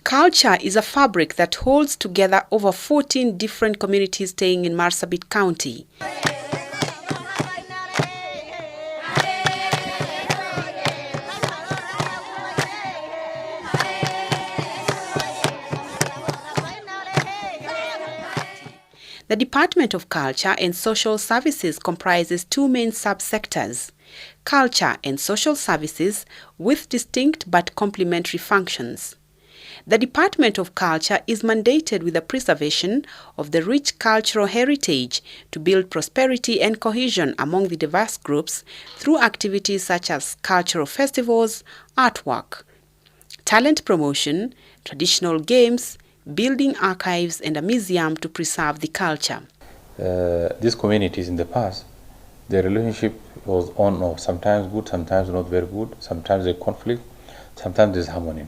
Culture is a fabric that holds together over 14 different communities staying in Marsabit County. The Department of Culture and Social Services comprises two main subsectors: culture and social services, with distinct but complementary functions. The Department of Culture is mandated with the preservation of the rich cultural heritage to build prosperity and cohesion among the diverse groups through activities such as cultural festivals, artwork, talent promotion, traditional games, building archives, and a museum to preserve the culture. These communities in the past, their relationship was on off, sometimes good, sometimes not very good, sometimes there's conflict, sometimes there's harmony.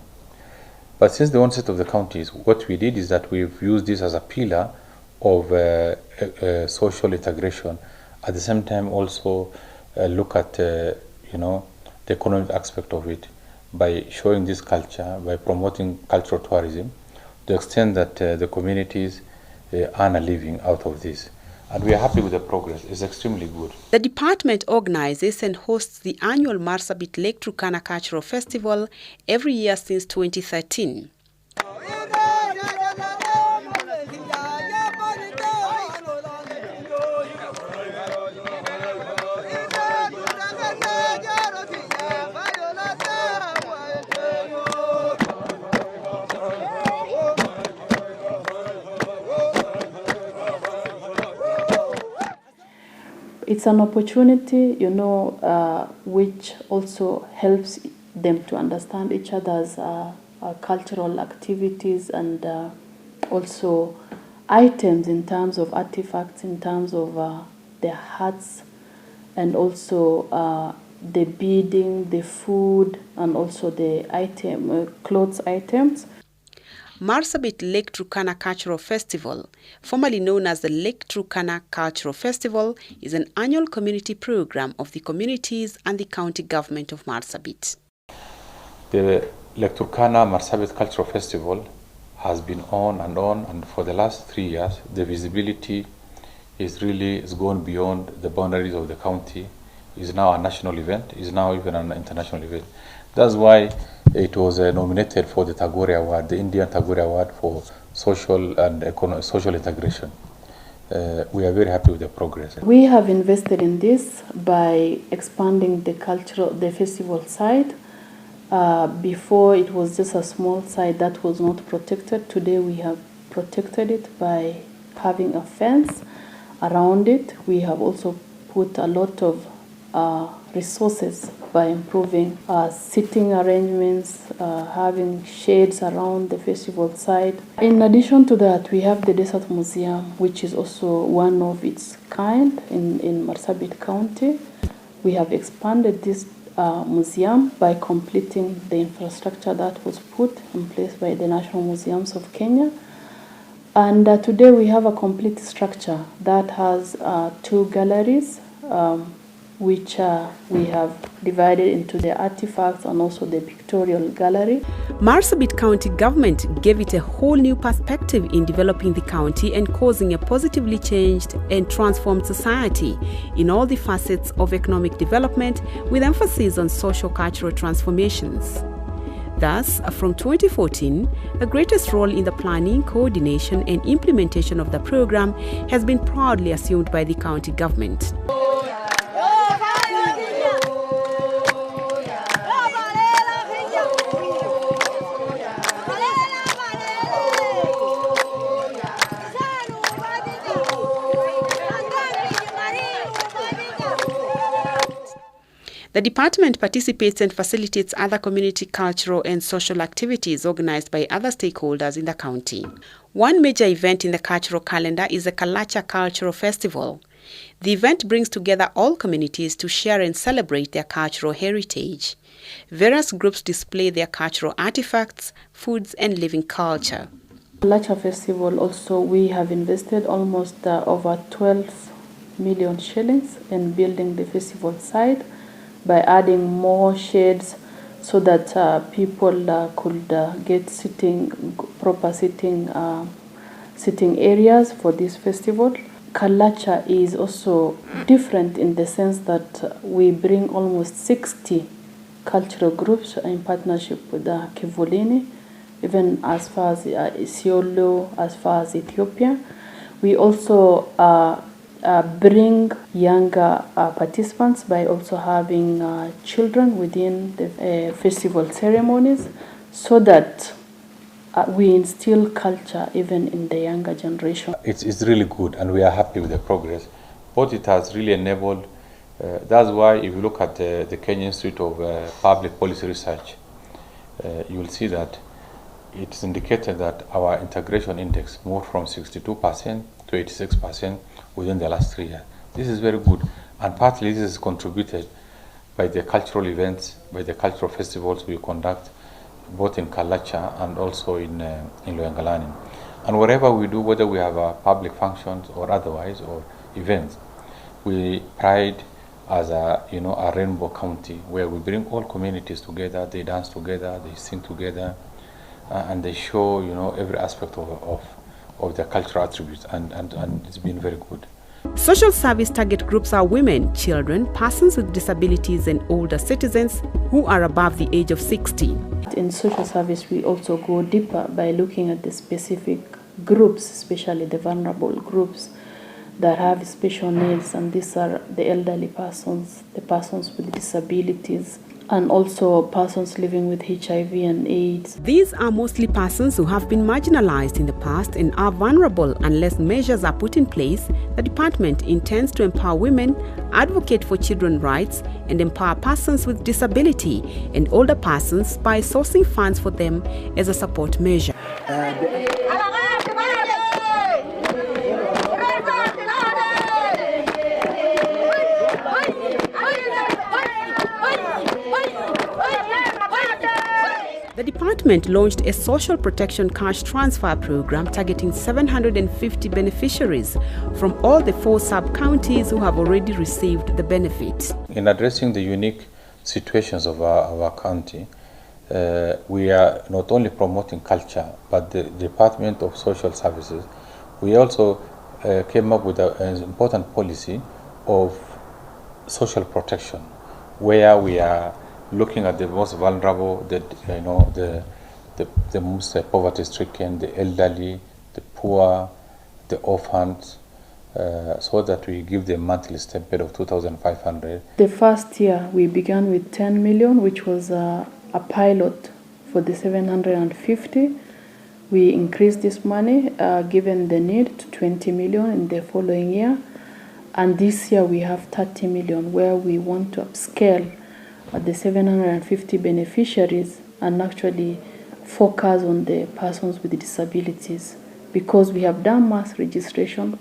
But since the onset of the counties, what we did is that we've used this as a pillar of social integration. At the same time, also look at the economic aspect of it by showing this culture, by promoting cultural tourism, to the extent that the communities earn a living out of this. And we are happy with the progress. It's extremely good. The department organizes and hosts the annual Marsabit Lake Turkana Cultural Festival every year since 2013. It's an opportunity, which also helps them to understand each other's cultural activities and also items in terms of artifacts, in terms of their hats, and also the beading, the food, and also the clothes items. Marsabit Lake Turkana Cultural Festival, formerly known as the Lake Turkana Cultural Festival, is an annual community program of the communities and the county government of Marsabit. The Lake Turkana Marsabit Cultural Festival has been on, and for the last 3 years, the visibility is gone beyond the boundaries of the county. It's now a national event, is now even an international event. That's why it was nominated for the Tagore Award, the Indian Tagore Award for social and social integration. We are very happy with the progress. We have invested in this by expanding the festival site. Before it was just a small site that was not protected. Today we have protected it by having a fence around it. We have also put a lot of resources by improving sitting arrangements, having shades around the festival site. In addition to that, we have the Desert Museum, which is also one of its kind in Marsabit County. We have expanded this museum by completing the infrastructure that was put in place by the National Museums of Kenya. And today we have a complete structure that has 2 galleries, which we have divided into the artifacts and also the pictorial gallery. Marsabit County government gave it a whole new perspective in developing the county and causing a positively changed and transformed society in all the facets of economic development, with emphasis on social-cultural transformations. Thus, from 2014, the greatest role in the planning, coordination and implementation of the program has been proudly assumed by the county government. The department participates and facilitates other community cultural and social activities organized by other stakeholders in the county. One major event in the cultural calendar is the Kalacha Cultural Festival. The event brings together all communities to share and celebrate their cultural heritage. Various groups display their cultural artifacts, foods, and living culture. Kalacha Festival also, we have invested almost over 12 million shillings in building the festival site by adding more shades so that people could get proper sitting areas for this festival. Kalacha is also different in the sense that we bring almost 60 cultural groups in partnership with the Kivulini, even as far as Isiolo, as far as Ethiopia. We also bring younger participants by also having children within the festival ceremonies so that we instill culture even in the younger generation. It's really good, and we are happy with the progress. What it has really enabled, that's why if you look at the Kenya Institute of Public Policy Research, you will see that it's indicated that our integration index moved from 62% to 86% within the last 3 years. This is very good, and partly this is contributed by the cultural events, by the cultural festivals we conduct, both in Kalacha and also in Loyangalani. And wherever we do, whether we have public functions or otherwise, or events, we pride as a rainbow county where we bring all communities together. They dance together, they sing together, and they show every aspect of their cultural attributes, and it's been very good. Social service target groups are women, children, persons with disabilities, and older citizens who are above the age of 60. In social service, we also go deeper by looking at the specific groups, especially the vulnerable groups that have special needs, and these are the elderly persons, the persons with disabilities, and also persons living with HIV and AIDS. These are mostly persons who have been marginalized in the past and are vulnerable unless measures are put in place. The department intends to empower women, advocate for children's rights, and empower persons with disability and older persons by sourcing funds for them as a support measure. The department launched a social protection cash transfer program targeting 750 beneficiaries from all the 4 sub-counties who have already received the benefit. In addressing the unique situations of our county, we are not only promoting culture, but the Department of Social Services, we also came up with an important policy of social protection, where we are looking at the most vulnerable, the most poverty-stricken, the elderly, the poor, the orphans, so that we give them monthly stipend of 2,500. The first year we began with 10 million, which was a pilot for the 750. We increased this money, given the need, to 20 million in the following year. And this year we have 30 million, where we want to upscale the 750 beneficiaries and actually focus on the persons with disabilities, because we have done mass registration,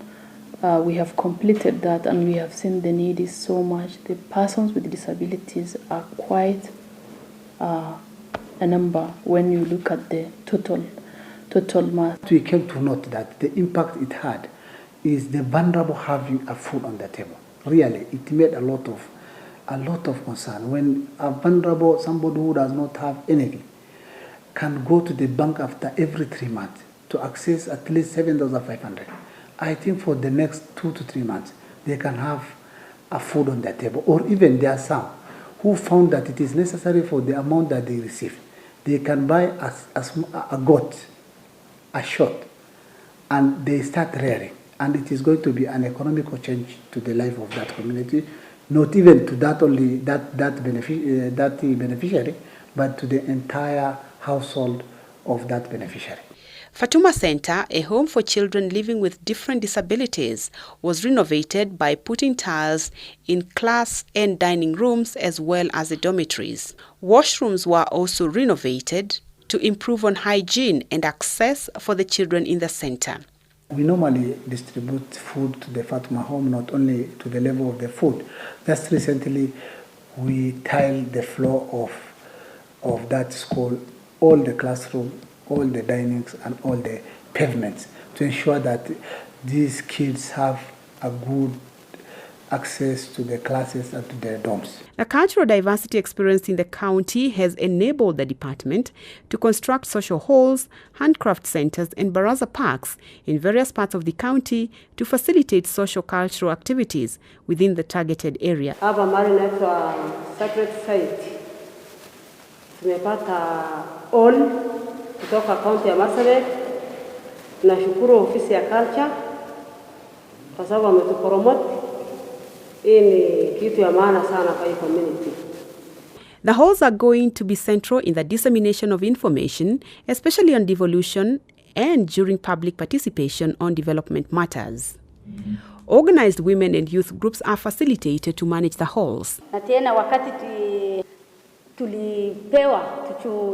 we have completed that, and we have seen the need is so much. The persons with disabilities are quite a number when you look at the total mass. We came to note that the impact it had is the vulnerable having a food on the table. Really, it made a lot of concern. When a vulnerable, somebody who does not have anything, can go to the bank after every 3 months to access at least 7,500. I think for the next 2 to 3 months, they can have a food on their table. Or even there are some who found that it is necessary for the amount that they receive. They can buy a goat, a shot, and they start rearing. And it is going to be an economical change to the life of that community. Not even to that only that beneficiary, but to the entire household of that beneficiary. Fatuma Center, a home for children living with different disabilities, was renovated by putting tiles in class and dining rooms as well as the dormitories. Washrooms were also renovated to improve on hygiene and access for the children in the center. We normally distribute food to the Fatuma home, not only to the level of the food. Just recently, we tiled the floor of that school, all the classroom, all the dinings, and all the pavements, to ensure that these kids have a good access to the classes and to their dorms. The cultural diversity experienced in the county has enabled the department to construct social halls, handcraft centers, and baraza parks in various parts of the county to facilitate social cultural activities within the targeted area. Hapa mahali inaitwa Sacred Site. Tumepata all kutoka kaunti ya Marsabit. Tunashukuru ofisi ya culture kwa sababu wametupromote. The halls are going to be central in the dissemination of information, especially on devolution and during public participation on development matters. Organized women and youth groups are facilitated to manage the halls. Na tena wakati tulipewa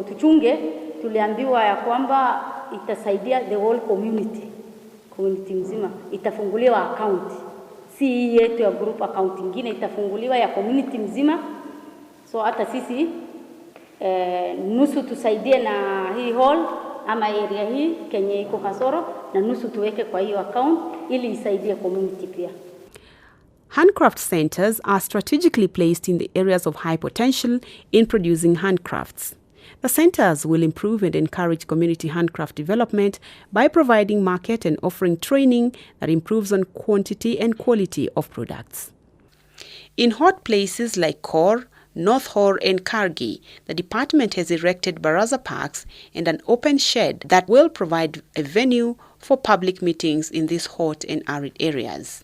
tuchunge, tuliambiwa ya kwamba itasaidia the whole community mzima, itafunguliwa account. Si yetu ya group account ingine itafunguliwa ya community mzima. So hata sisi nusu tusaidie na hii hall ama area hii kenye iko Kasoro, na nusu tuweke kwa hiyo account ili isaidie community pia. Handcraft centers are strategically placed in the areas of high potential in producing handcrafts. The centers will improve and encourage community handcraft development by providing market and offering training that improves on quantity and quality of products. In hot places like Kor, North Hor and Kargi, the department has erected baraza parks and an open shed that will provide a venue for public meetings in these hot and arid areas.